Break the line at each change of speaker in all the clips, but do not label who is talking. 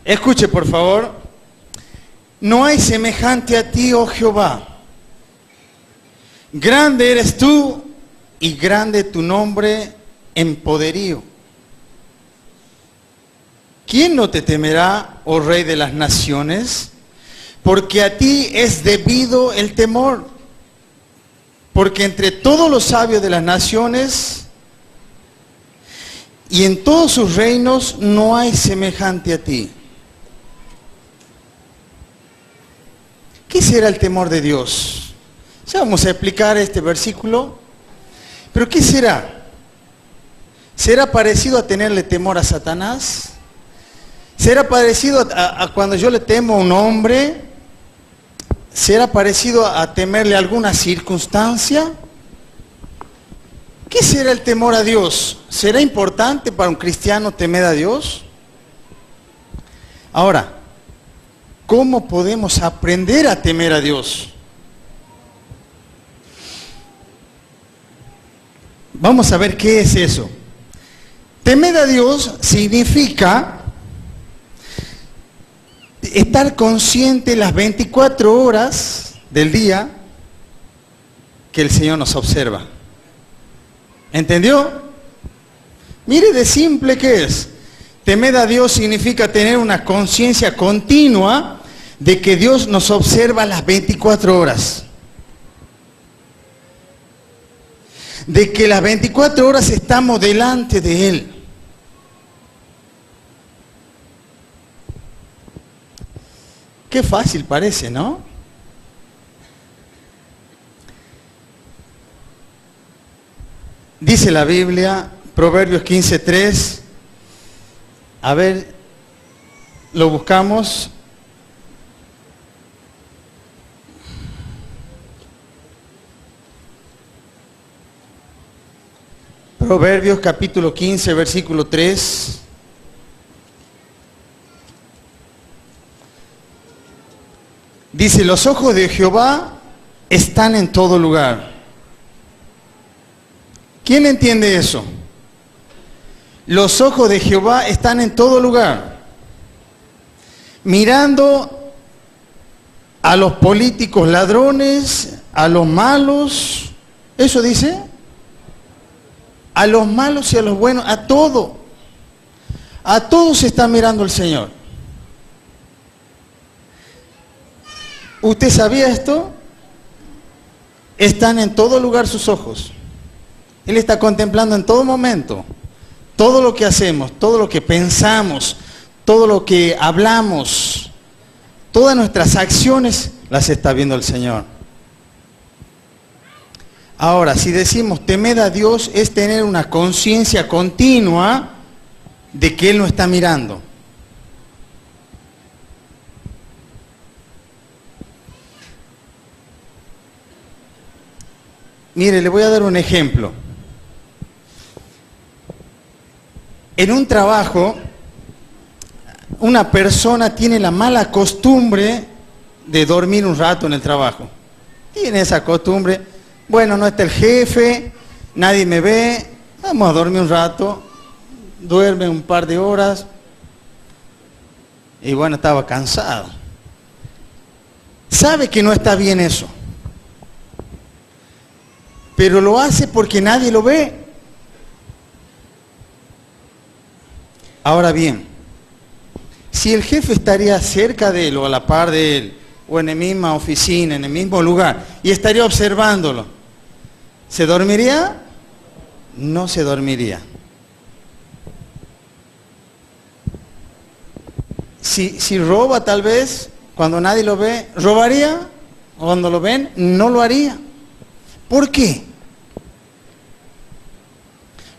Escuche, por favor. No hay semejante a ti, oh Jehová. Grande eres tú y grande tu nombre en poderío. ¿Quién no te temerá, oh Rey de las naciones? Porque a ti es debido el temor. Porque entre todos los sabios de las naciones y en todos sus reinos no hay semejante a ti. ¿Qué será el temor de Dios? Ya vamos a explicar este versículo. ¿Pero qué será? ¿Será parecido a tenerle temor a Satanás? ¿Será parecido a cuando yo le temo a un hombre? ¿Será parecido a temerle a alguna circunstancia? ¿Qué será el temor a Dios? ¿Será importante para un cristiano temer a Dios? Ahora, ¿cómo podemos aprender a temer a Dios? Vamos a ver qué es eso. Temer a Dios significa estar consciente las 24 horas del día que el Señor nos observa. ¿Entendió? Mire de simple que es. Temer a Dios significa tener una conciencia continua de que Dios nos observa las 24 horas. De que las 24 horas estamos delante de Él. Qué fácil parece, ¿no? Dice la Biblia, Proverbios 15:3. A ver, lo buscamos. Proverbios capítulo 15, versículo 3. Dice, los ojos de Jehová están en todo lugar. ¿Quién entiende eso? Los ojos de Jehová están en todo lugar. Mirando a los políticos ladrones, a los malos. ¿Eso dice? A los malos y a los buenos, a todo. A todos está mirando el Señor. ¿Usted sabía esto? Están en todo lugar sus ojos. Él está contemplando en todo momento todo lo que hacemos, todo lo que pensamos, todo lo que hablamos, todas nuestras acciones las está viendo el Señor. Ahora, si decimos temer a Dios es tener una conciencia continua de que Él nos está mirando. Mire, le voy a dar un ejemplo. En un trabajo, una persona tiene la mala costumbre de dormir un rato en el trabajo. Tiene esa costumbre. Bueno, no está el jefe, nadie me ve, vamos a dormir un rato. Duerme un par de horas. Y bueno, estaba cansado. Sabe que no está bien eso. Pero lo hace porque nadie lo ve. Ahora bien, si el jefe estaría cerca de él o a la par de él, o en la misma oficina, en el mismo lugar, y estaría observándolo, ¿se dormiría? No se dormiría. Si roba tal vez, cuando nadie lo ve, ¿robaría? O cuando lo ven, no lo haría. ¿Por qué?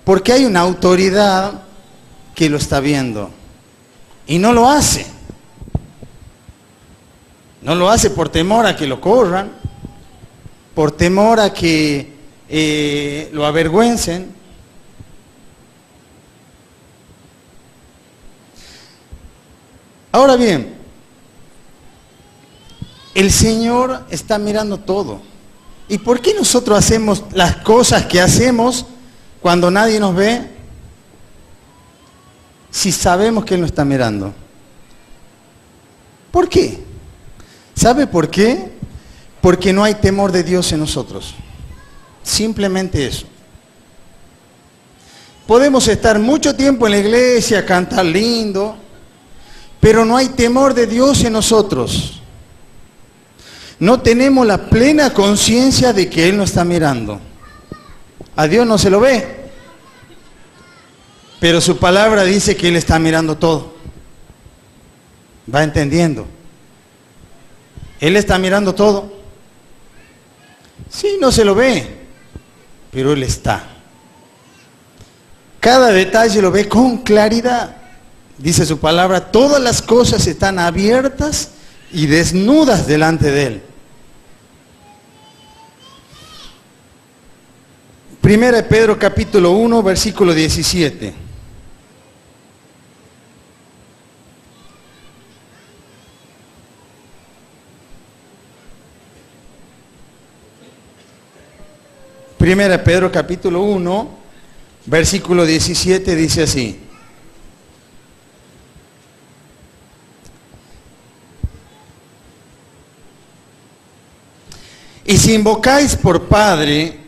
Porque hay una autoridad que lo está viendo y no lo hace. No lo hace por temor a que lo corran, por temor a que lo avergüencen. Ahora bien, el Señor está mirando todo. ¿Y por qué nosotros hacemos las cosas que hacemos cuando nadie nos ve? Si sabemos que Él nos está mirando. ¿Por qué? ¿Sabe por qué? Porque no hay temor de Dios en nosotros. Simplemente eso. Podemos estar mucho tiempo en la iglesia, cantar lindo, pero no hay temor de Dios en nosotros. No tenemos la plena conciencia de que Él nos está mirando. A Dios no se lo ve, pero su palabra dice que Él está mirando todo. ¿Va entendiendo? Él está mirando todo. Sí, no se lo ve, pero Él está. Cada detalle lo ve con claridad. Dice su palabra, todas las cosas están abiertas y desnudas delante de Él. Primera de Pedro capítulo 1, versículo 17. Primera de Pedro capítulo 1, versículo 17 dice así. Y si invocáis por Padre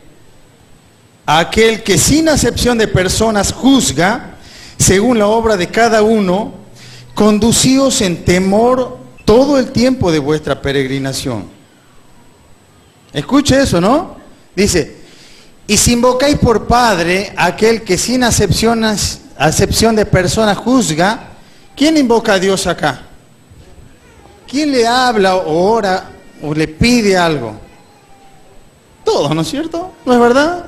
a aquel que sin acepción de personas juzga, según la obra de cada uno, conducíos en temor todo el tiempo de vuestra peregrinación. Escuche eso, ¿no? Dice, y si invocáis por Padre a aquel que sin acepción de personas juzga, ¿quién invoca a Dios acá? ¿Quién le habla o ora o le pide algo? Todos, ¿no es cierto? ¿No es verdad?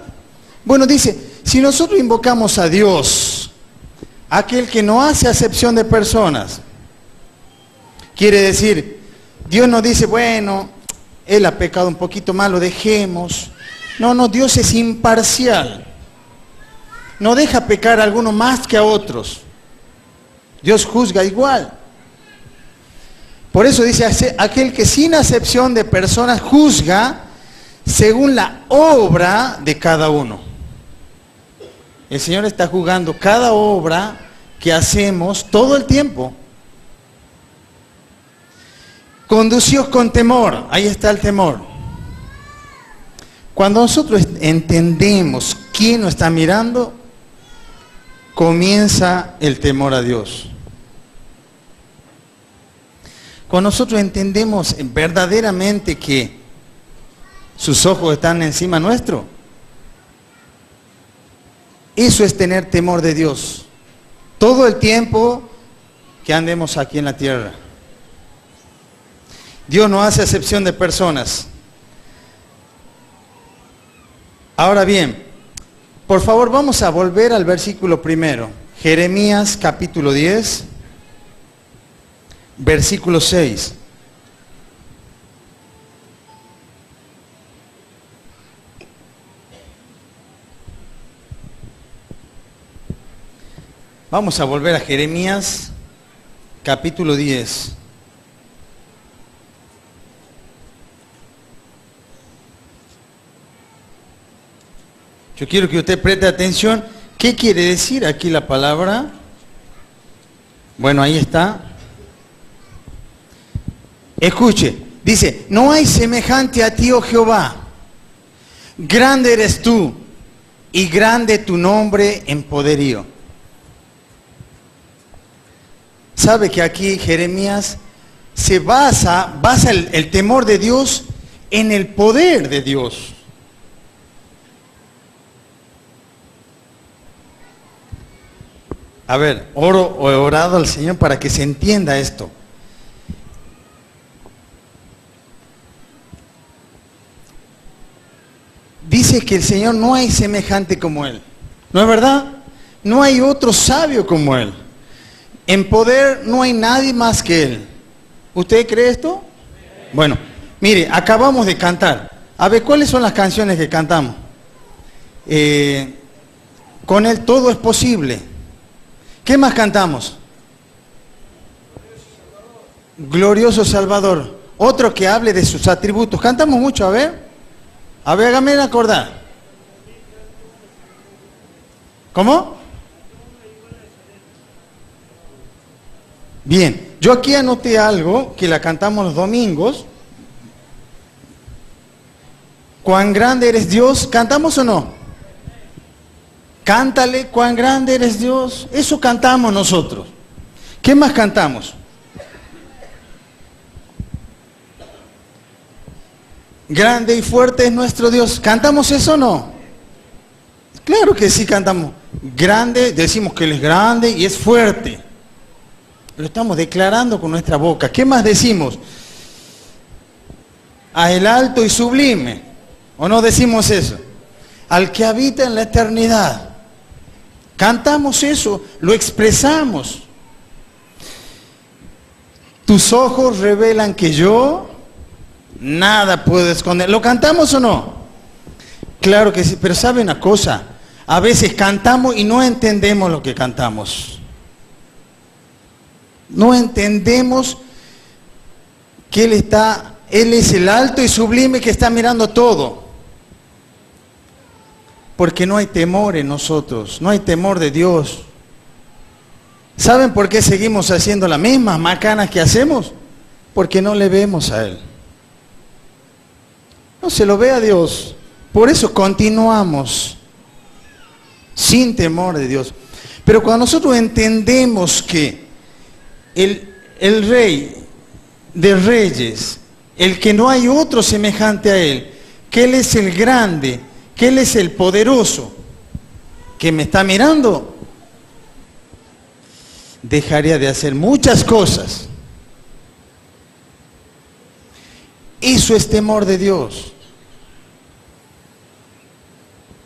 Bueno, dice, si nosotros invocamos a Dios, aquel que no hace acepción de personas, quiere decir, Dios nos dice, bueno, Él ha pecado un poquito más, lo dejemos. No, Dios es imparcial. No deja pecar a algunos más que a otros. Dios juzga igual. Por eso dice, aquel que sin acepción de personas juzga según la obra de cada uno. El Señor está juzgando cada obra que hacemos todo el tiempo. Conducíos con temor, ahí está el temor. Cuando nosotros entendemos quién nos está mirando, comienza el temor a Dios. Cuando nosotros entendemos verdaderamente que sus ojos están encima nuestro, eso es tener temor de Dios. Todo el tiempo que andemos aquí en la tierra. Dios no hace acepción de personas. Ahora bien, por favor vamos a volver al versículo primero. Jeremías capítulo 10, versículo 6. Vamos a volver a Jeremías capítulo 10. Yo quiero que usted preste atención. ¿Qué quiere decir aquí la palabra? Bueno, ahí está. Escuche, dice, no hay semejante a ti, oh Jehová. Grande eres tú y grande tu nombre en poderío. ¿Sabe que aquí Jeremías se basa el temor de Dios en el poder de Dios? A ver, he orado al Señor para que se entienda esto. Dice que el Señor no hay semejante como Él. ¿No es verdad? No hay otro sabio como Él. En poder no hay nadie más que Él. ¿Usted cree esto? Bueno, mire, acabamos de cantar. A ver, ¿cuáles son las canciones que cantamos? Con Él todo es posible. ¿Qué más cantamos? Glorioso Salvador. Otro que hable de sus atributos. Cantamos mucho, a ver. A ver, hágame acordar. ¿Cómo? Bien. Yo aquí anoté algo que la cantamos los domingos. ¿Cuán grande eres Dios? ¿Cantamos o no? Cántale, cuán grande eres Dios. Eso cantamos nosotros. ¿Qué más cantamos? Grande y fuerte es nuestro Dios. ¿Cantamos eso o no? Claro que sí cantamos. Grande, decimos que Él es grande y es fuerte. Lo estamos declarando con nuestra boca. ¿Qué más decimos? A el alto y sublime. ¿O no decimos eso? Al que habita en la eternidad. Cantamos eso, lo expresamos. Tus ojos revelan que yo nada puedo esconder. ¿Lo cantamos o no? Claro que sí, pero ¿sabe una cosa? A veces cantamos y no entendemos lo que cantamos. No entendemos que Él es el alto y sublime que está mirando todo. Porque no hay temor en nosotros, no hay temor de Dios. ¿Saben por qué seguimos haciendo las mismas macanas que hacemos? Porque no le vemos a Él. No se lo ve a Dios. Por eso continuamos sin temor de Dios. Pero cuando nosotros entendemos que el Rey de Reyes, el que no hay otro semejante a Él, que Él es el grande, que Él es el poderoso, que me está mirando, dejaría de hacer muchas cosas. Eso es temor de Dios.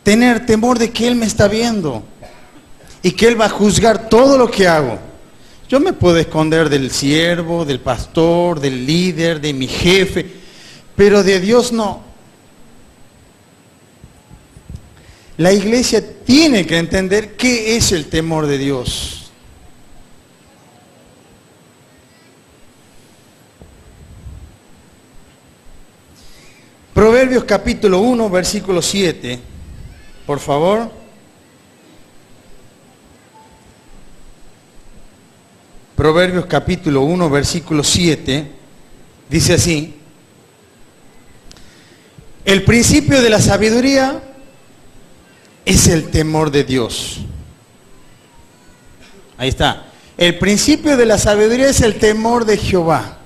Tener temor de que Él me está viendo y que Él va a juzgar todo lo que hago. Yo me puedo esconder del siervo, del pastor, del líder, de mi jefe, pero de Dios no. La iglesia tiene que entender qué es el temor de Dios. Proverbios capítulo 1, versículo 7, por favor. Proverbios capítulo 1, versículo 7, dice así: el principio de la sabiduría es el temor de Dios. Ahí está. El principio de la sabiduría es el temor de Jehová.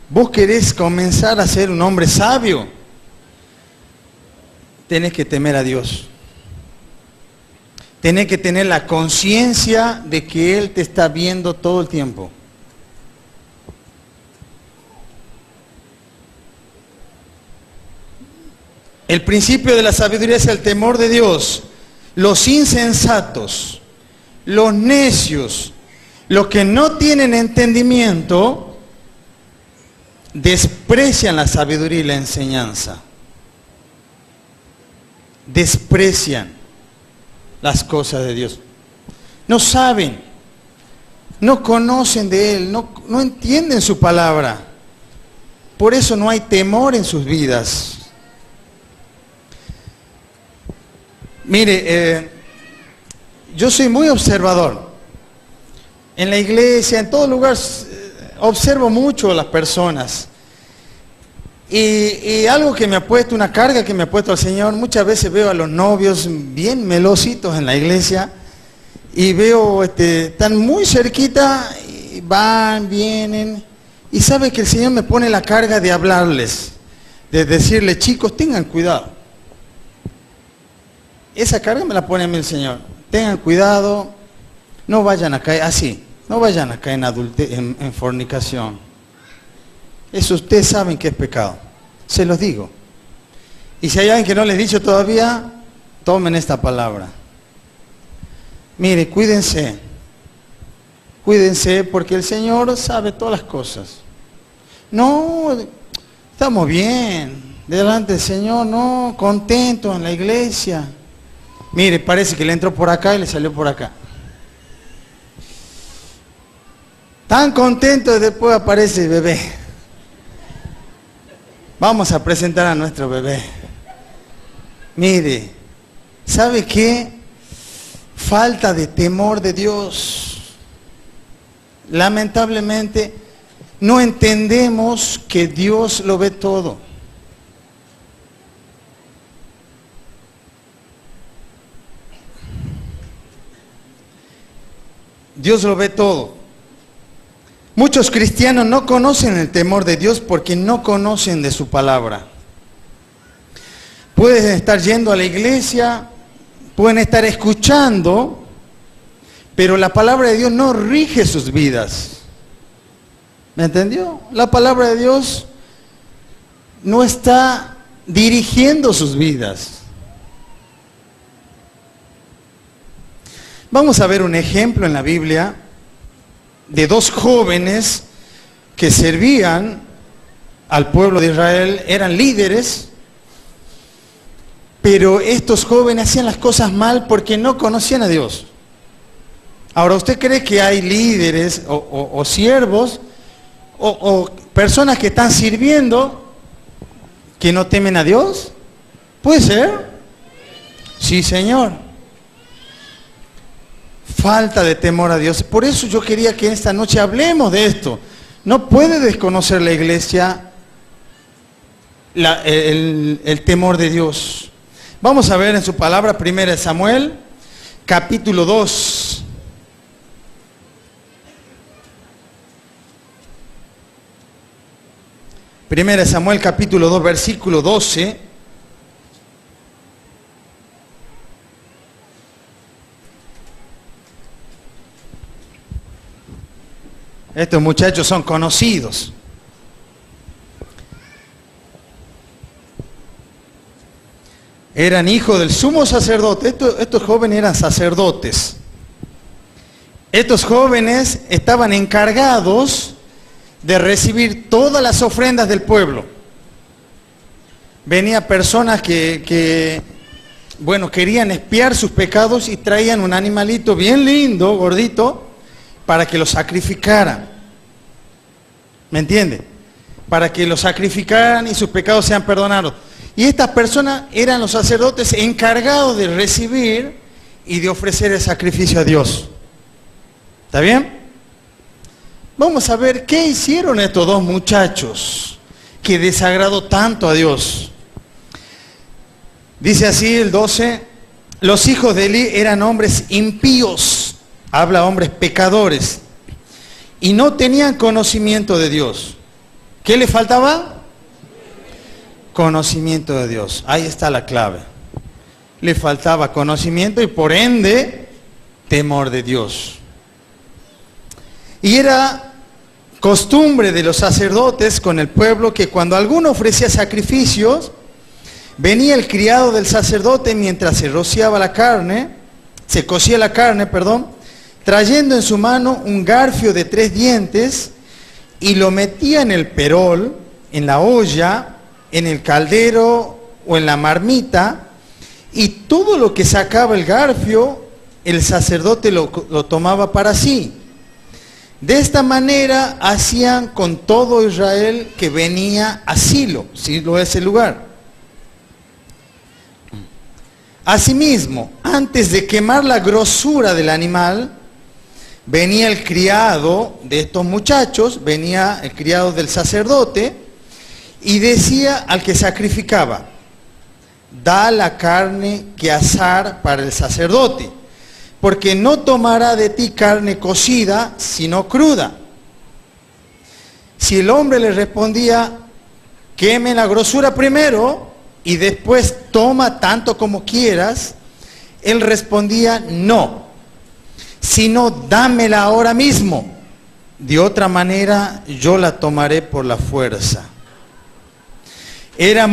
Vos querés comenzar a ser un hombre sabio, tenés que temer a Dios. Tenés que tener la conciencia de que Él te está viendo todo el tiempo. El principio de la sabiduría es el temor de Dios. Los insensatos, los necios, los que no tienen entendimiento, desprecian la sabiduría y la enseñanza. Desprecian las cosas de Dios. No saben, no conocen de Él, no entienden su palabra. Por eso no hay temor en sus vidas. Mire, yo soy muy observador. En la iglesia, en todo lugar, observo mucho a las personas. Y algo que me ha puesto, una carga que me ha puesto el Señor, muchas veces veo a los novios bien melositos en la iglesia y veo, están muy cerquita, y van, vienen, y sabe que el Señor me pone la carga de hablarles, de decirles, chicos, tengan cuidado. Esa carga me la pone a mí el Señor. Tengan cuidado, no vayan a caer así, no vayan a caer en fornicación. Eso ustedes saben que es pecado. Se los digo. Y si hay alguien que no les he dicho todavía, tomen esta palabra. Mire, cuídense. Cuídense porque el Señor sabe todas las cosas. No, estamos bien. Delante del Señor, no, contentos en la iglesia. Mire, parece que le entró por acá y le salió por acá. Tan contento y después aparece el bebé. Vamos a presentar a nuestro bebé. Mire, ¿sabe qué? Falta de temor de Dios. lamentablemente, no entendemos que Dios lo ve todo. Dios lo ve todo. Muchos cristianos no conocen el temor de Dios porque no conocen de su palabra. Pueden estar yendo a la iglesia, pueden estar escuchando, pero la palabra de Dios no rige sus vidas. ¿Me entendió? La palabra de Dios no está dirigiendo sus vidas. Vamos a ver un ejemplo en la Biblia de dos jóvenes que servían al pueblo de Israel, eran líderes, pero estos jóvenes hacían las cosas mal porque no conocían a Dios. Ahora, ¿usted cree que hay líderes o siervos o personas que están sirviendo que no temen a Dios? ¿Puede ser? Sí, Señor. Falta de temor a Dios. Por eso yo quería que esta noche hablemos de esto. No puede desconocer la iglesia el temor de Dios. Vamos a ver en su palabra, 1 Samuel, capítulo 2. Primera Samuel capítulo 2, versículo 12. Estos muchachos son conocidos. Eran hijos del sumo sacerdote. Estos jóvenes eran sacerdotes. Estos jóvenes estaban encargados de recibir todas las ofrendas del pueblo. Venían personas que querían expiar sus pecados y traían un animalito bien lindo, gordito, para que lo sacrificaran. ¿Me entiende? Para que lo sacrificaran y sus pecados sean perdonados. Y estas personas eran los sacerdotes encargados de recibir y de ofrecer el sacrificio a Dios. ¿Está bien? Vamos a ver qué hicieron estos dos muchachos que desagradó tanto a Dios. Dice así el 12, los hijos de Eli eran hombres impíos, habla hombres pecadores, y no tenían conocimiento de Dios. ¿Qué le faltaba? Conocimiento de Dios. Ahí está la clave. Le faltaba conocimiento y por ende temor de Dios. Y era costumbre de los sacerdotes con el pueblo que cuando alguno ofrecía sacrificios, venía el criado del sacerdote mientras se rociaba la carne, se cocía la carne, trayendo en su mano un garfio de 3 dientes y lo metía en el perol, en la olla, en el caldero o en la marmita, y todo lo que sacaba el garfio, el sacerdote lo tomaba para sí. De esta manera hacían con todo Israel que venía a Silo. Silo es el lugar. Asimismo, antes de quemar la grosura del animal, venía el criado de estos muchachos, venía el criado del sacerdote, y decía al que sacrificaba, da la carne que asar para el sacerdote, porque no tomará de ti carne cocida, sino cruda. Si el hombre le respondía, queme la grosura primero y después toma tanto como quieras, él respondía, no, sino dámela ahora mismo, de otra manera yo la tomaré por la fuerza. Era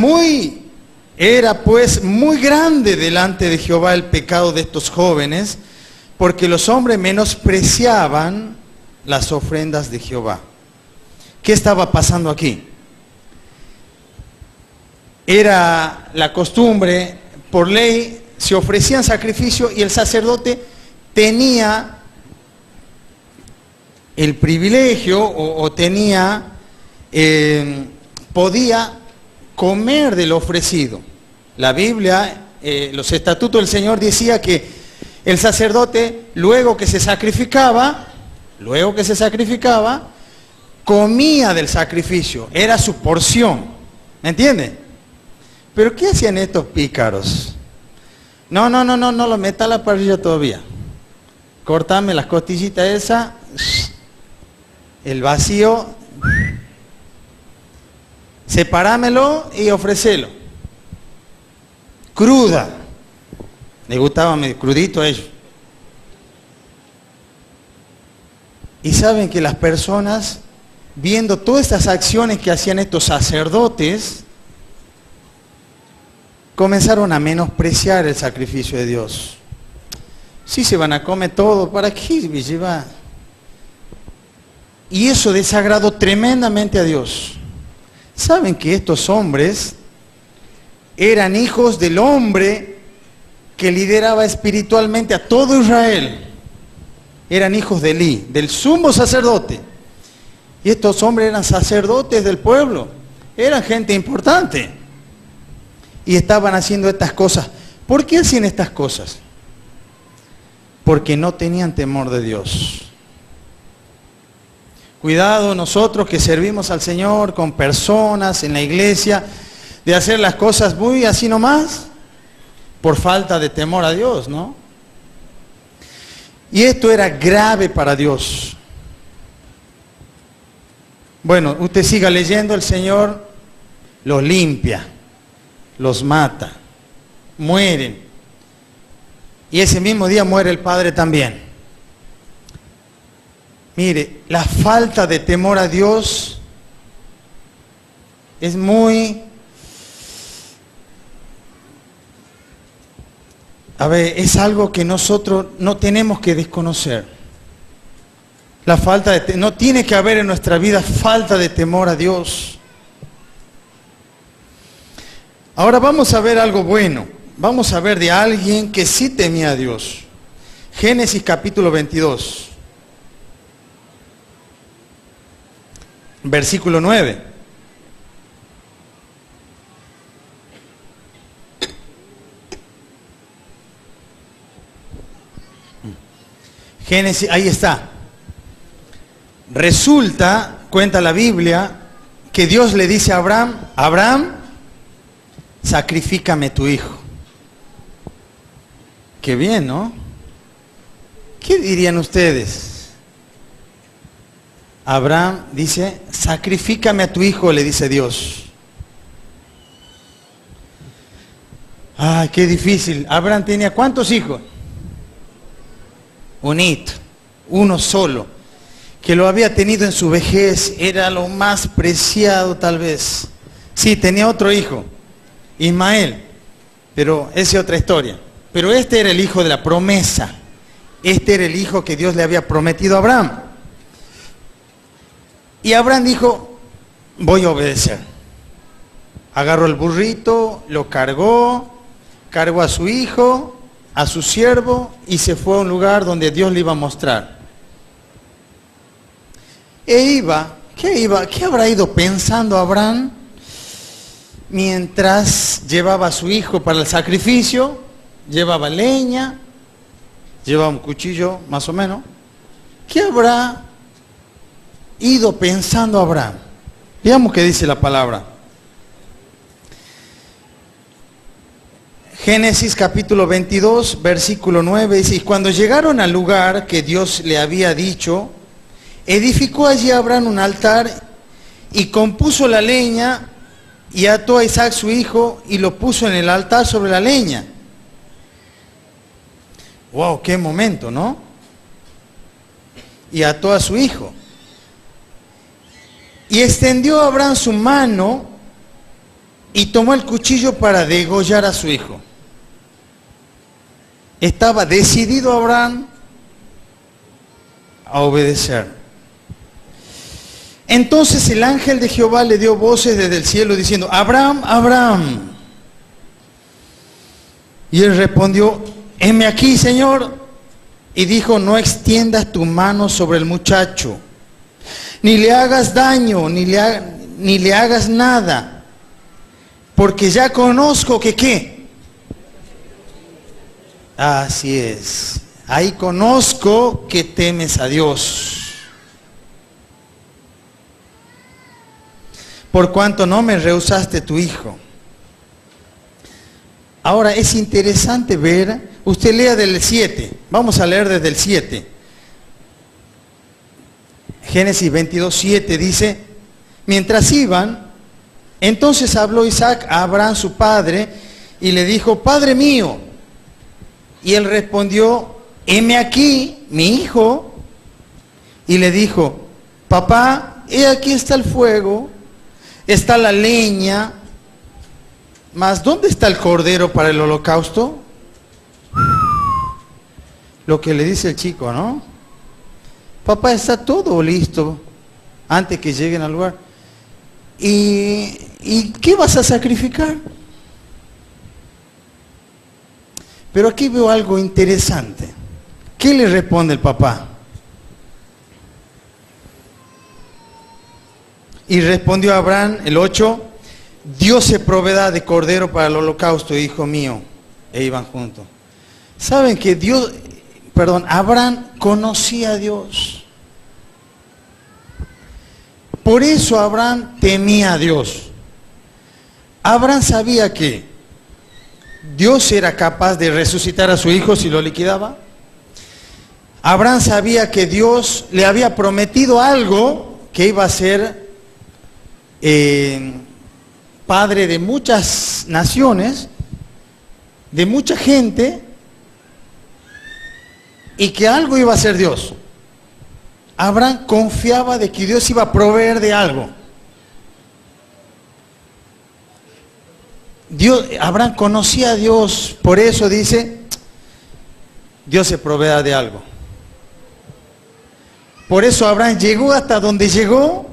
pues muy grande delante de Jehová el pecado de estos jóvenes, porque los hombres menospreciaban las ofrendas de Jehová. ¿Qué estaba pasando aquí? Era la costumbre, por ley, se ofrecían sacrificios y el sacerdote tenía el privilegio podía comer del ofrecido. La Biblia, los estatutos del Señor decía que el sacerdote, luego que se sacrificaba, luego que se sacrificaba, comía del sacrificio, era su porción, ¿me entiende? Pero ¿qué hacían estos pícaros? No lo meta a la parrilla todavía. Cortame las costillitas esas, el vacío, separámelo y ofrecelo. Cruda. Les gustaba medio crudito a ellos. Y saben que las personas, viendo todas estas acciones que hacían estos sacerdotes, comenzaron a menospreciar el sacrificio de Dios. Si se van a comer todo, ¿para qué me lleva? Y eso desagradó tremendamente a Dios. ¿Saben que estos hombres eran hijos del hombre que lideraba espiritualmente a todo Israel? Eran hijos de Elí, del sumo sacerdote. Y estos hombres eran sacerdotes del pueblo, eran gente importante. Y estaban haciendo estas cosas. ¿Por qué hacían estas cosas? Porque no tenían temor de Dios. Cuidado nosotros que servimos al Señor con personas en la iglesia, de hacer las cosas muy así nomás, por falta de temor a Dios, ¿no? Y esto era grave para Dios. Bueno, usted siga leyendo, el Señor los limpia, los mata, mueren. Y ese mismo día muere el Padre también. Mire, la falta de temor a Dios es es algo que nosotros no tenemos que desconocer. La falta de no tiene que haber en nuestra vida falta de temor a Dios. Ahora vamos a ver algo bueno. Vamos a ver de alguien que sí temía a Dios. Génesis capítulo 22. Versículo 9. Génesis, ahí está. Resulta, cuenta la Biblia, que Dios le dice a Abraham, Abraham, sacrifícame tu hijo. Qué bien, ¿no? ¿Qué dirían ustedes? Abraham dice, sacrifícame a tu hijo, le dice Dios. Ay, qué difícil. Abraham tenía ¿cuántos hijos? Uno solo, que lo había tenido en su vejez, era lo más preciado tal vez. Sí, tenía otro hijo, Ismael, pero esa es otra historia. Pero este era el hijo de la promesa, este era el hijo que Dios le había prometido a Abraham. Y Abraham dijo, voy a obedecer. Agarró el burrito, lo cargó a su hijo, a su siervo, y se fue a un lugar donde Dios le iba a mostrar. ¿Qué habrá ido pensando Abraham mientras llevaba a su hijo para el sacrificio? Llevaba leña, llevaba un cuchillo más o menos. ¿Qué habrá ido pensando Abraham? Veamos qué dice la palabra. Génesis capítulo 22, versículo 9, dice, y cuando llegaron al lugar que Dios le había dicho, edificó allí Abraham un altar y compuso la leña y ató a Isaac su hijo y lo puso en el altar sobre la leña. ¡Wow! ¡Qué momento!, ¿no? Y ató a su hijo. Y extendió Abraham su mano y tomó el cuchillo para degollar a su hijo. Estaba decidido Abraham a obedecer. Entonces el ángel de Jehová le dio voces desde el cielo diciendo, Abraham, Abraham. Y él respondió, heme aquí, Señor. Y dijo, no extiendas tu mano sobre el muchacho, ni le hagas daño, ni le hagas nada, porque ya conozco que ¿qué? Así es. Ahí conozco que temes a Dios. por cuanto no me rehusaste tu hijo. Ahora es interesante ver, usted lea del 7, vamos a leer desde el 7. Génesis 22, 7 dice, mientras iban, entonces habló Isaac a Abraham su padre y le dijo, Padre mío. Y él respondió, heme aquí, mi hijo. Y le dijo, papá, he aquí está el fuego, está la leña, mas ¿dónde está el cordero para el holocausto? Lo que le dice el chico, ¿no? Papá, está todo listo antes que lleguen al lugar. ¿Y qué vas a sacrificar? Pero aquí veo algo interesante. ¿Qué le responde el papá? Y respondió Abraham, el 8, Dios se proveerá de cordero para el holocausto, hijo mío. E iban juntos. ¿Saben que Abraham conocía a Dios? Por eso Abraham temía a Dios. Abraham sabía que Dios era capaz de resucitar a su hijo si lo liquidaba. Abraham sabía que Dios le había prometido algo, que iba a ser padre de muchas naciones, de mucha gente, y que algo iba a ser Dios. Abraham confiaba de que Dios iba a proveer de algo. Abraham conocía a Dios, por eso dice, Dios se proveerá de algo. Por eso Abraham llegó hasta donde llegó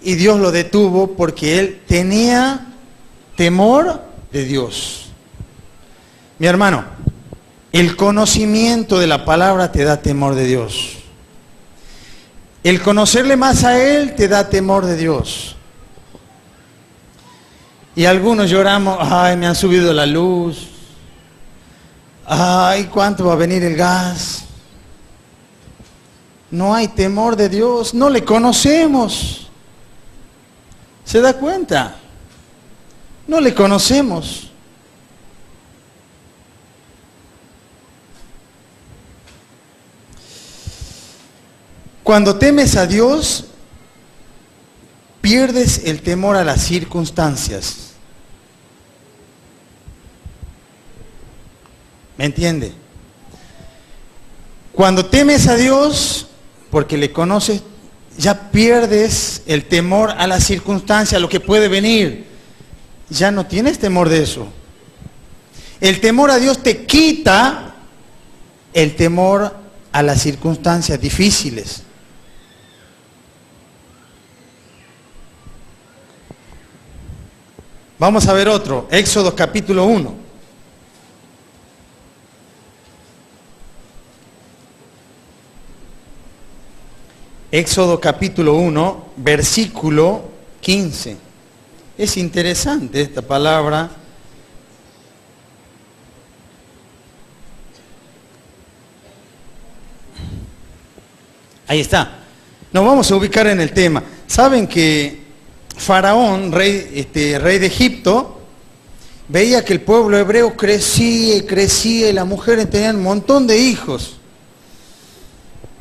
y Dios lo detuvo porque él tenía temor de Dios. Mi hermano, el conocimiento de la palabra te da temor de Dios. El conocerle más a Él te da temor de Dios. Y algunos lloramos, ay, me han subido la luz. Ay, ¿cuánto va a venir el gas? No hay temor de Dios, no le conocemos. ¿Se da cuenta? No le conocemos. Cuando temes a Dios, pierdes el temor a las circunstancias. ¿Me entiende? Cuando temes a Dios, porque le conoces, ya pierdes el temor a las circunstancias, a lo que puede venir. Ya no tienes temor de eso. El temor a Dios te quita el temor a las circunstancias difíciles. Vamos a ver otro, Éxodo capítulo 1. Éxodo capítulo 1, versículo 15. Es interesante esta palabra. Ahí está. Nos vamos a ubicar en el tema. Saben que Faraón, rey de Egipto, veía que el pueblo hebreo crecía y crecía y las mujeres tenían un montón de hijos.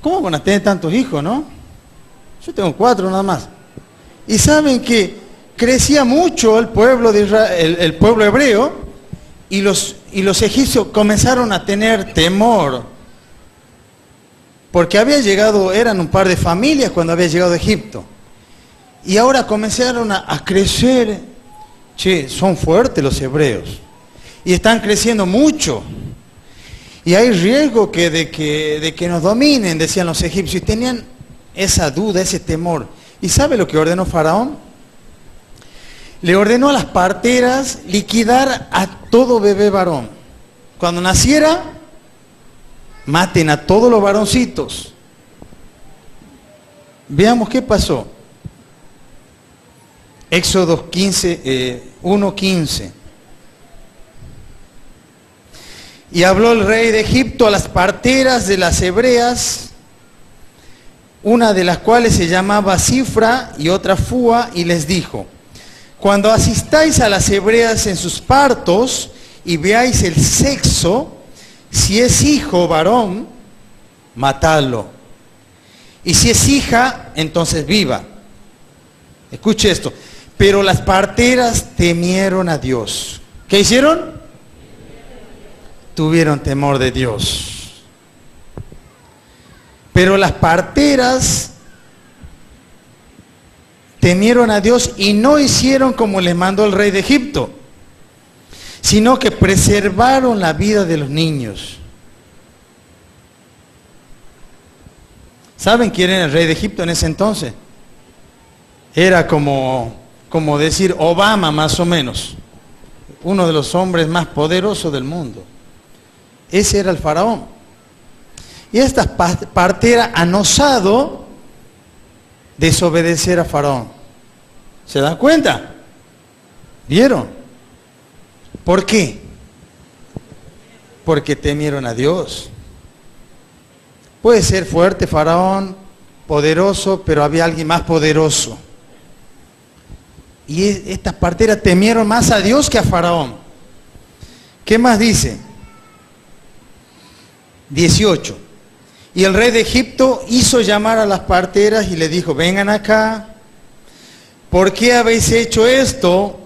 ¿Cómo van a tener tantos hijos, no? Yo tengo 4 nada más. Y saben que crecía mucho el pueblo de Israel, el pueblo hebreo, y los egipcios comenzaron a tener temor. Porque había llegado, eran un par de familias cuando había llegado a Egipto. Y ahora comenzaron a crecer. Che, son fuertes los hebreos. Y están creciendo mucho. Y hay riesgo de que nos dominen, decían los egipcios. Y tenían esa duda, ese temor. ¿Y sabe lo que ordenó Faraón? Le ordenó a las parteras liquidar a todo bebé varón. Cuando naciera, maten a todos los varoncitos. Veamos qué pasó. Éxodo 1:15. Y habló el rey de Egipto a las parteras de las hebreas una de las cuales se llamaba Cifra y otra Fua, y les dijo: cuando asistáis a las hebreas en sus partos y veáis el sexo, si es hijo varón, matadlo. Y si es hija, entonces viva. Escuche esto. Pero las parteras temieron a Dios. ¿Qué hicieron? Tuvieron temor de Dios. Pero las parteras temieron a Dios y no hicieron como les mandó el rey de Egipto, sino que preservaron la vida de los niños. ¿Saben quién era el rey de Egipto en ese entonces? Era como decir Obama, más o menos. Uno de los hombres más poderosos del mundo. Ese era el faraón. Y esta partera han osado desobedecer a faraón. ¿Se dan cuenta? ¿Vieron? ¿Por qué? Porque temieron a Dios. Puede ser fuerte faraón, poderoso, pero había alguien más poderoso. Y estas parteras temieron más a Dios que a faraón. ¿Qué más dice? 18. Y el rey de Egipto hizo llamar a las parteras y le dijo: vengan acá. ¿Por qué habéis hecho esto?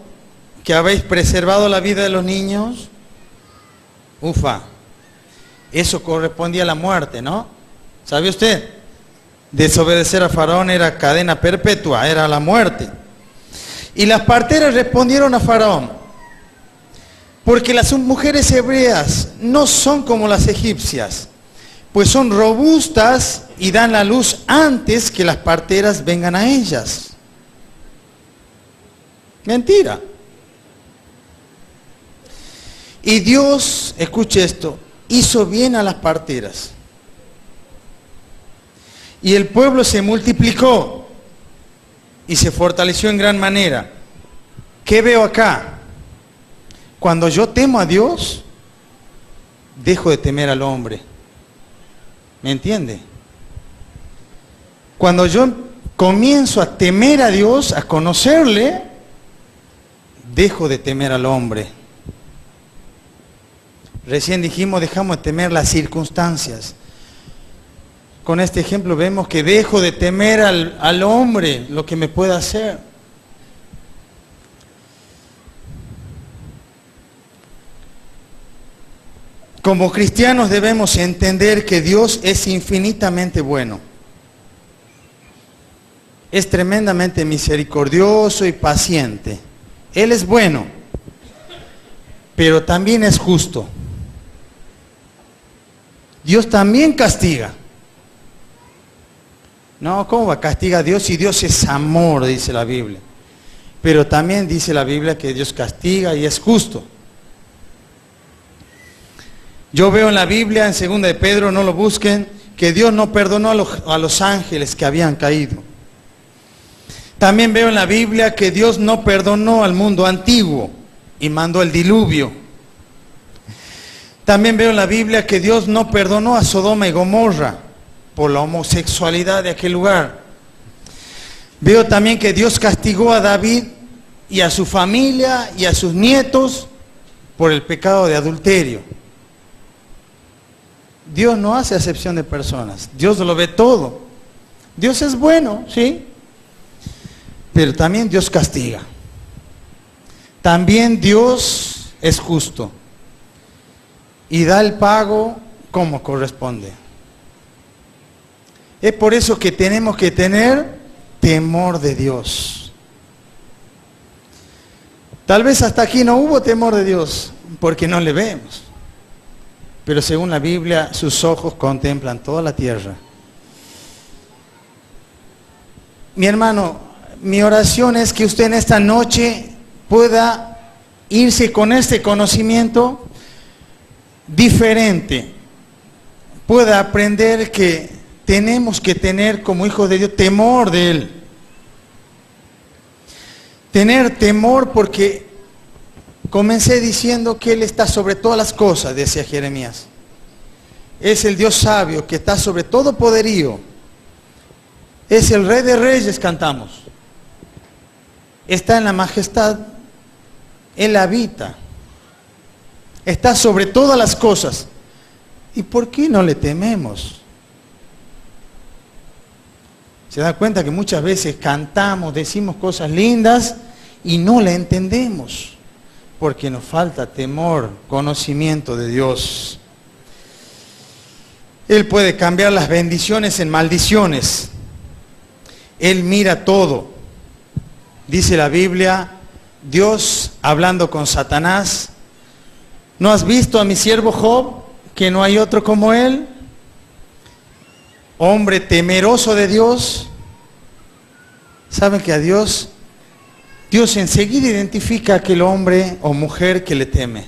¿Que habéis preservado la vida de los niños? Ufa. Eso correspondía a la muerte, ¿no? ¿Sabe usted? Desobedecer a faraón era cadena perpetua, era la muerte. Y las parteras respondieron a faraón: porque las mujeres hebreas no son como las egipcias, pues son robustas y dan la luz antes que las parteras vengan a ellas. Mentira. Y Dios, escuche esto, hizo bien a las parteras. Y el pueblo se multiplicó y se fortaleció en gran manera. ¿Qué veo acá? Cuando yo temo a Dios, dejo de temer al hombre. ¿Me entiende? Cuando yo comienzo a temer a Dios, a conocerle, dejo de temer al hombre. Recién dijimos, dejamos de temer las circunstancias. Con este ejemplo vemos que dejo de temer al hombre, lo que me pueda hacer. Como cristianos debemos entender que Dios es infinitamente bueno. Es tremendamente misericordioso y paciente. Él es bueno, pero también es justo. Dios también castiga. No, ¿cómo va a castigar a Dios si Dios es amor, dice la Biblia? Pero también dice la Biblia que Dios castiga y es justo. Yo veo en la Biblia, en 2 de Pedro, no lo busquen, que Dios no perdonó a los ángeles que habían caído. También veo en la Biblia que Dios no perdonó al mundo antiguo y mandó el diluvio. También veo en la Biblia que Dios no perdonó a Sodoma y Gomorra por la homosexualidad de aquel lugar. Veo también que Dios castigó a David y a su familia y a sus nietos por el pecado de adulterio. Dios no hace acepción de personas. Dios lo ve todo. Dios es bueno, ¿sí? Pero también Dios castiga. También Dios es justo. Y da el pago como corresponde. Es por eso que tenemos que tener temor de Dios. Tal vez hasta aquí no hubo temor de Dios, porque no le vemos. Pero según la Biblia, sus ojos contemplan toda la tierra. Mi hermano, mi oración es que usted en esta noche pueda irse con este conocimiento diferente. Pueda aprender que tenemos que tener como hijos de Dios temor de Él. Tener temor porque comencé diciendo que Él está sobre todas las cosas, decía Jeremías. Es el Dios sabio que está sobre todo poderío. Es el Rey de Reyes, cantamos. Está en la majestad, Él habita. Está sobre todas las cosas. ¿Y por qué no le tememos? Se da cuenta que muchas veces cantamos, decimos cosas lindas y no la entendemos, porque nos falta temor, conocimiento de Dios. Él puede cambiar las bendiciones en maldiciones. Él mira todo. Dice la Biblia, Dios hablando con Satanás, ¿no has visto a mi siervo Job, que no hay otro como él? Hombre temeroso de Dios. ¿Saben que a Dios enseguida identifica a aquel hombre o mujer que le teme?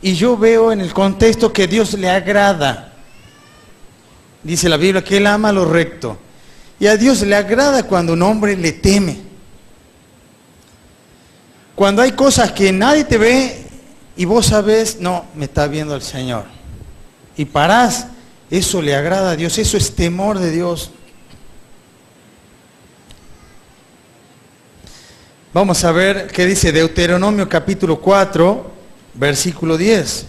Y yo veo en el contexto que Dios le agrada. Dice la Biblia que Él ama lo recto. Y a Dios le agrada cuando un hombre le teme. Cuando hay cosas que nadie te ve y vos sabés, no, me está viendo el Señor. Y parás, eso le agrada a Dios, eso es temor de Dios. Vamos a ver qué dice Deuteronomio capítulo 4, versículo 10.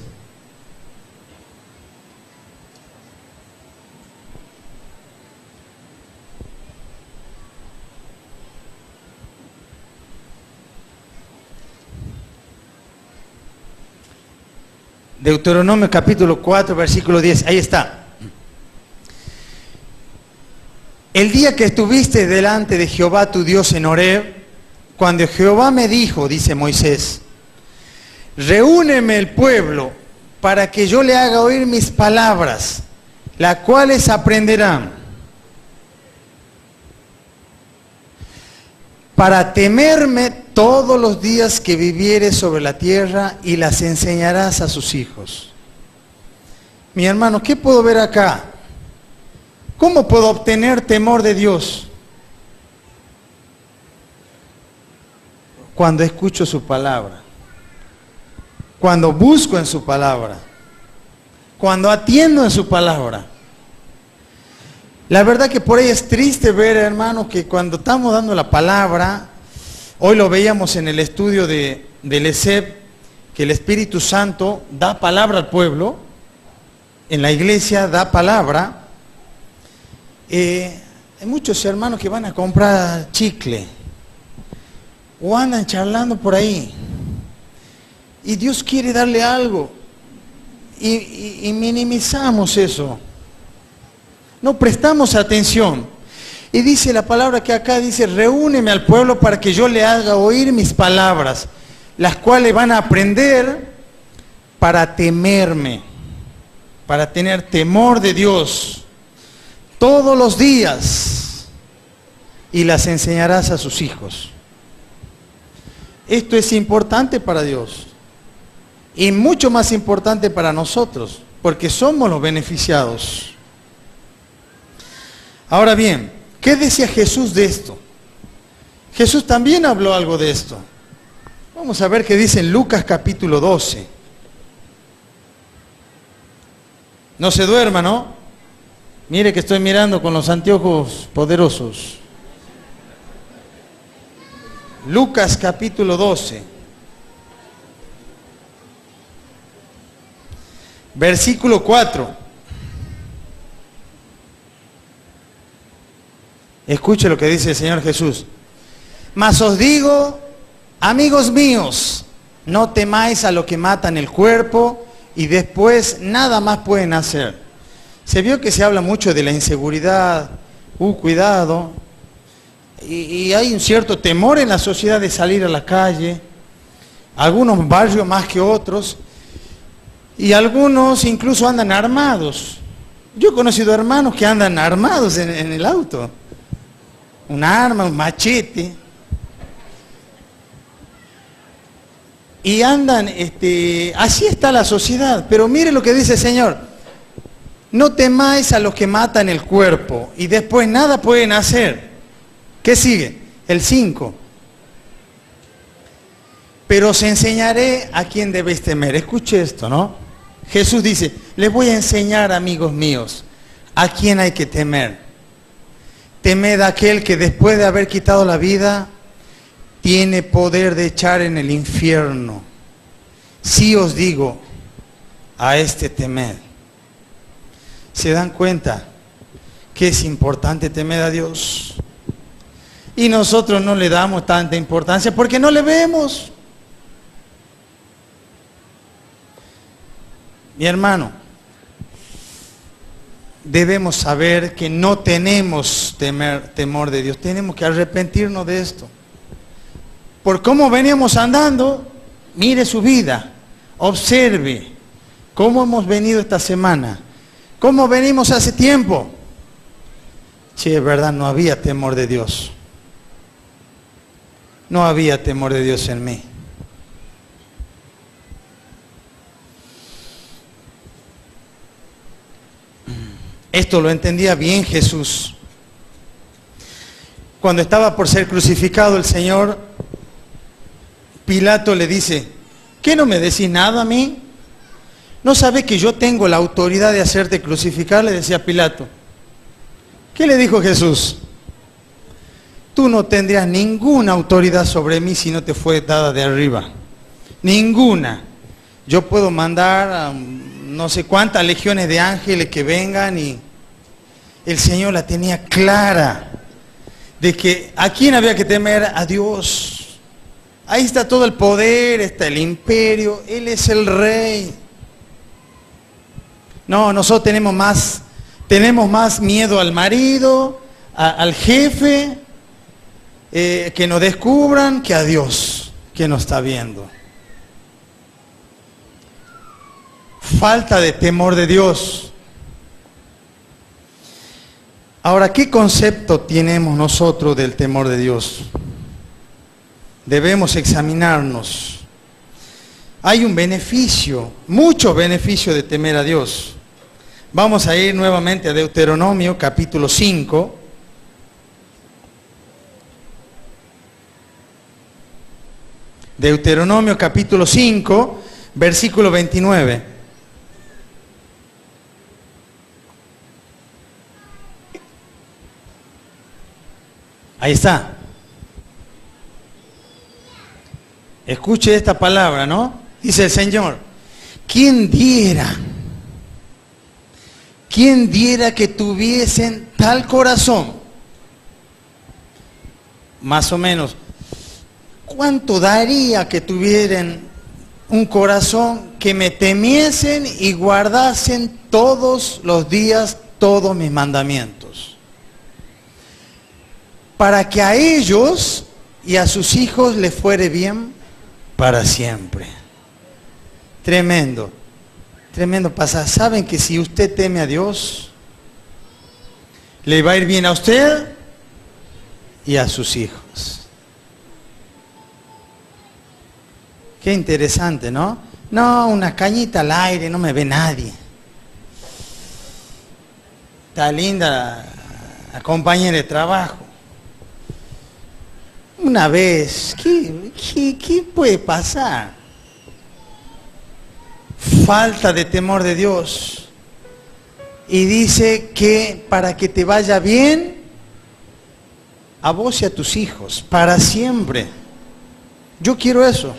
Deuteronomio capítulo 4, versículo 10, ahí está. El día que estuviste delante de Jehová tu Dios en Horeb, cuando Jehová me dijo, dice Moisés, reúneme el pueblo para que yo le haga oír mis palabras, las cuales aprenderán, para temerme todos los días que vivieres sobre la tierra y las enseñarás a sus hijos. Mi hermano, ¿qué puedo ver acá? ¿Cómo puedo obtener temor de Dios? Cuando escucho su palabra, cuando busco en su palabra, cuando atiendo en su palabra. La verdad que por ahí es triste ver, hermano, que cuando estamos dando la palabra, hoy lo veíamos en el estudio del ESEP, que el Espíritu Santo da palabra al pueblo, en la iglesia da palabra. Hay muchos hermanos que van a comprar chicle, o andan charlando por ahí, y Dios quiere darle algo, y minimizamos eso, no prestamos atención. Y dice la palabra que acá dice, reúneme al pueblo para que yo le haga oír mis palabras, las cuales van a aprender para temerme, para tener temor de Dios todos los días, y las enseñarás a sus hijos. Esto es importante para Dios y mucho más importante para nosotros, porque somos los beneficiados. Ahora bien, ¿qué decía Jesús de esto? Jesús también habló algo de esto. Vamos a ver qué dice en Lucas capítulo 12. No se duerma, ¿no? Mire que estoy mirando con los anteojos poderosos. Lucas capítulo 12. Versículo 4. Escuche lo que dice el Señor Jesús. Mas os digo, amigos míos, no temáis a lo que matan el cuerpo y después nada más pueden hacer. Se vio que se habla mucho de la inseguridad, cuidado, y hay un cierto temor en la sociedad de salir a la calle, algunos barrios más que otros, y algunos incluso andan armados. Yo he conocido hermanos que andan armados en el auto, un arma, un machete, y andan, así está la sociedad. Pero mire lo que dice el Señor, no temáis a los que matan el cuerpo y después nada pueden hacer. ¿Qué sigue? El 5. Pero os enseñaré a quién debéis temer. Escuche esto, ¿no? Jesús dice, les voy a enseñar, amigos míos, a quién hay que temer. Temed a aquel que después de haber quitado la vida, tiene poder de echar en el infierno. Sí os digo, a este temed. ¿Se dan cuenta que es importante temer a Dios? Y nosotros no le damos tanta importancia porque no le vemos. Mi hermano, debemos saber que no tenemos temor de Dios. Tenemos que arrepentirnos de esto. Por cómo veníamos andando, mire su vida, observe cómo hemos venido esta semana, cómo venimos hace tiempo. Sí, es verdad, no había temor de Dios. No había temor de Dios en mí. Esto lo entendía bien Jesús. Cuando estaba por ser crucificado el Señor, Pilato le dice, ¿qué no me decís nada a mí? ¿No sabés que yo tengo la autoridad de hacerte crucificar? Le decía Pilato. ¿Qué le dijo Jesús? Tú no tendrías ninguna autoridad sobre mí si no te fue dada de arriba. Ninguna. Yo puedo mandar a no sé cuántas legiones de ángeles que vengan y el Señor la tenía clara de que a quién había que temer, a Dios. Ahí está todo el poder, está el imperio, Él es el rey. No, nosotros tenemos más miedo al marido, al jefe, que nos descubran, que a Dios, que nos está viendo. Falta de temor de Dios. Ahora, ¿qué concepto tenemos nosotros del temor de Dios? Debemos examinarnos. Hay un beneficio, mucho beneficio de temer a Dios. Vamos a ir nuevamente a Deuteronomio capítulo 5. Deuteronomio capítulo 5, versículo 29. Ahí está. Escuche esta palabra, ¿no? Dice el Señor, ¿quién diera que tuviesen tal corazón? Más o menos, ¿cuánto daría que tuvieran un corazón que me temiesen y guardasen todos los días todos mis mandamientos? Para que a ellos y a sus hijos les fuere bien para siempre. Tremendo, tremendo pasaje. ¿Saben que si usted teme a Dios, le va a ir bien a usted y a sus hijos? Qué interesante, ¿no? No, una cañita al aire, no me ve nadie. Está linda la compañera de trabajo. Una vez, ¿qué puede pasar? Falta de temor de Dios. Y dice que para que te vaya bien, a vos y a tus hijos, para siempre. Yo quiero eso.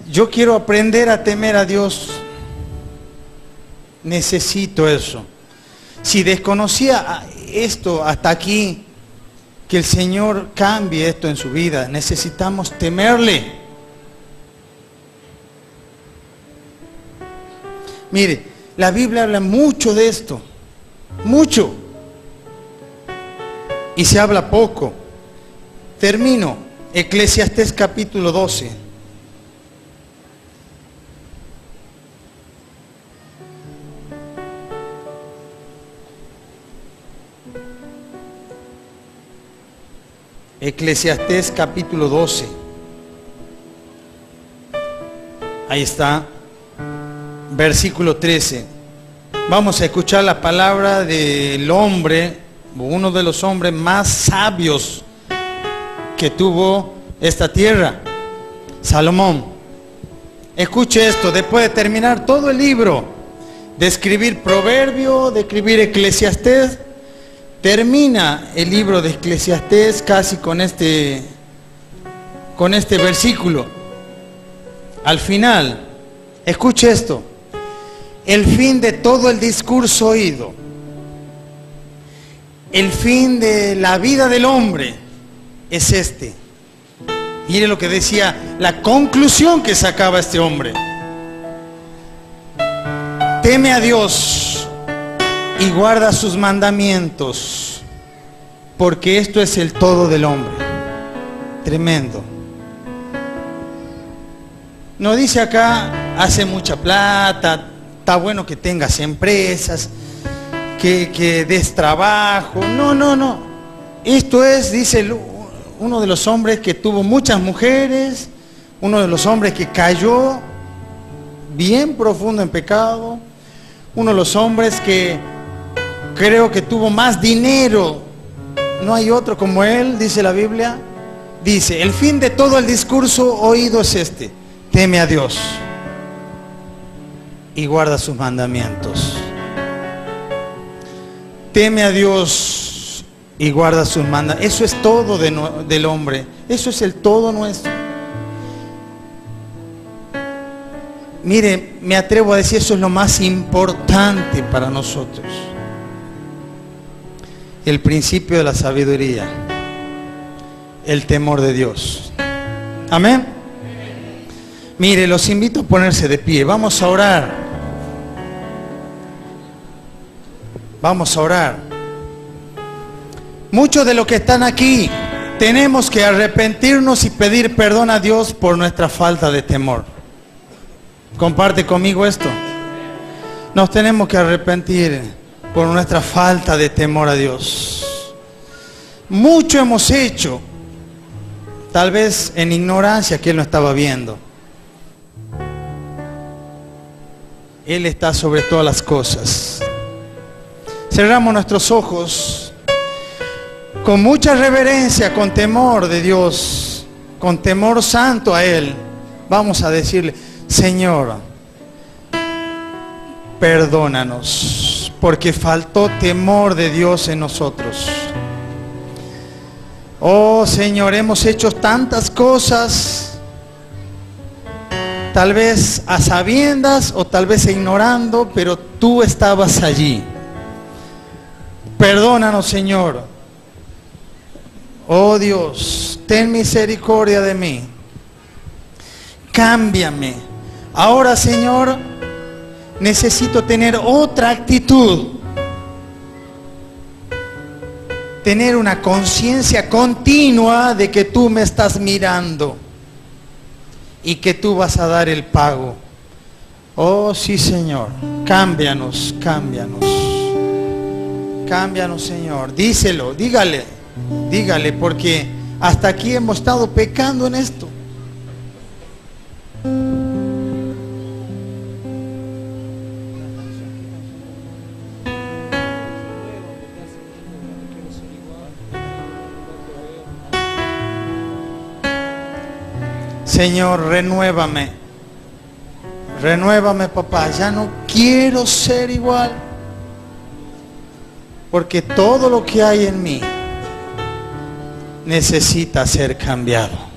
Yo quiero aprender a temer a Dios. Necesito eso. Si desconocía esto hasta aquí, que el Señor cambie esto en su vida. Necesitamos temerle. Mire, la Biblia habla mucho de esto. Mucho. Y se habla poco. Termino. Eclesiastés capítulo 12. Eclesiastés capítulo 12. Ahí está. Versículo 13. Vamos a escuchar la palabra del hombre, uno de los hombres más sabios que tuvo esta tierra, Salomón. Escuche esto, después de terminar todo el libro, de escribir Proverbio, de escribir Eclesiastés, termina el libro de Eclesiastés casi con este versículo. Al final, escuche esto: el fin de todo el discurso oído, el fin de la vida del hombre es este. Mire lo que decía, la conclusión que sacaba este hombre: teme a Dios y guarda sus mandamientos, porque esto es el todo del hombre. Tremendo. No dice acá, hace mucha plata, está bueno que tengas empresas, que des trabajo. No. Esto es, dice uno de los hombres que tuvo muchas mujeres, uno de los hombres que cayó bien profundo en pecado, uno de los hombres que creo que tuvo más dinero. No hay otro como él, dice la Biblia. Dice, el fin de todo el discurso oído es este: teme a Dios y guarda sus mandamientos. Teme a Dios y guarda sus mandamientos. Eso es todo del hombre. Eso es el todo nuestro. Mire, me atrevo a decir, eso es lo más importante para nosotros. El principio de la sabiduría, el temor de Dios. Amén. Mire, los invito a ponerse de pie. Vamos a orar. Vamos a orar. Muchos de los que están aquí tenemos que arrepentirnos y pedir perdón a Dios por nuestra falta de temor. ¿Comparte conmigo esto? Nos tenemos que arrepentir por nuestra falta de temor a Dios. Mucho hemos hecho, tal vez en ignorancia, que Él no estaba viendo. Él está sobre todas las cosas. Cerramos nuestros ojos con mucha reverencia, con temor de Dios, con temor santo a Él. Vamos a decirle: Señor, perdónanos, porque faltó temor de Dios en nosotros. Oh Señor, hemos hecho tantas cosas, tal vez a sabiendas o tal vez ignorando, pero tú estabas allí. Perdónanos, Señor. Oh Dios, ten misericordia de mí. Cámbiame. Ahora, Señor, necesito tener otra actitud. Tener una conciencia continua de que tú me estás mirando y que tú vas a dar el pago. Oh sí, Señor, cámbianos, cámbianos. Cámbianos, Señor. Díselo, dígale, porque hasta aquí hemos estado pecando en esto. Señor, renuévame. Renuévame, papá. Ya no quiero ser igual. Porque todo lo que hay en mí necesita ser cambiado.